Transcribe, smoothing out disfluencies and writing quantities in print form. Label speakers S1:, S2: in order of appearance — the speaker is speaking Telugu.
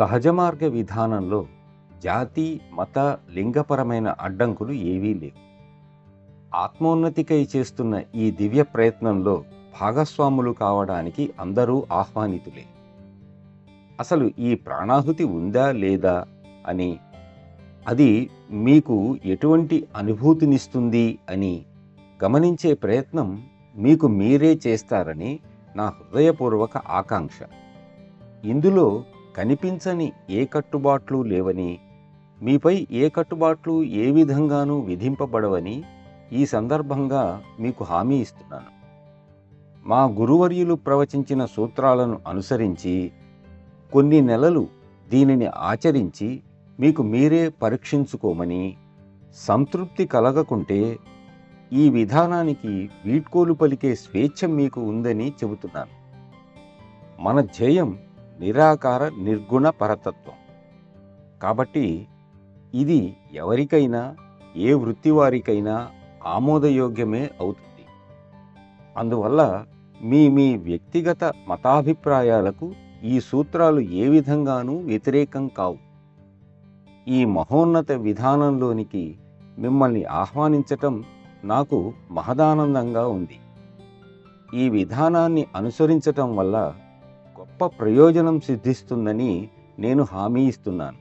S1: సహజ మార్గ విధానంలో జాతి, మత, లింగపరమైన అడ్డంకులు ఏవీ లేవు. ఆత్మోన్నతికై చేస్తున్న ఈ దివ్య ప్రయత్నంలో భాగస్వాములు కావడానికి అందరూ ఆహ్వానితులే. అసలు ఈ ప్రాణాహుతి ఉందా లేదా అని, అది మీకు ఎటువంటి అనుభూతినిస్తుంది అని గమనించే ప్రయత్నం మీకు మీరే చేస్తారని నా హృదయపూర్వక ఆకాంక్ష. ఇందులో కనిపించని ఏ కట్టుబాట్లు లేవని, మీపై ఏ కట్టుబాట్లు ఏ విధంగానూ విధింపబడవని ఈ సందర్భంగా మీకు హామీ ఇస్తున్నాను. మా గురువర్యులు ప్రవచించిన సూత్రాలను అనుసరించి కొన్ని నెలలు దీనిని ఆచరించి మీకు మీరే పరీక్షించుకోమని, సంతృప్తి కలగకుంటే ఈ విధానానికి వీడ్కోలు పలికే స్వేచ్ఛ మీకు ఉందని చెబుతున్నాను. మన ధ్యేయం నిరాకార నిర్గుణ పరతత్వం. కాబట్టి ఇది ఎవరికైనా, ఏ వృత్తి వారికైనా ఆమోదయోగ్యమే అవుతుంది. అందువల్ల మీ మీ వ్యక్తిగత మతాభిప్రాయాలకు ఈ సూత్రాలు ఏ విధంగానూ వ్యతిరేకం కావు. ఈ మహోన్నత విధానంలోనికి మిమ్మల్ని ఆహ్వానించటం నాకు మహదానందంగా ఉంది. ఈ విధానాన్ని అనుసరించటం వల్ల గొప్ప ప్రయోజనం సిద్ధిస్తుందని నేను హామీ ఇస్తున్నాను.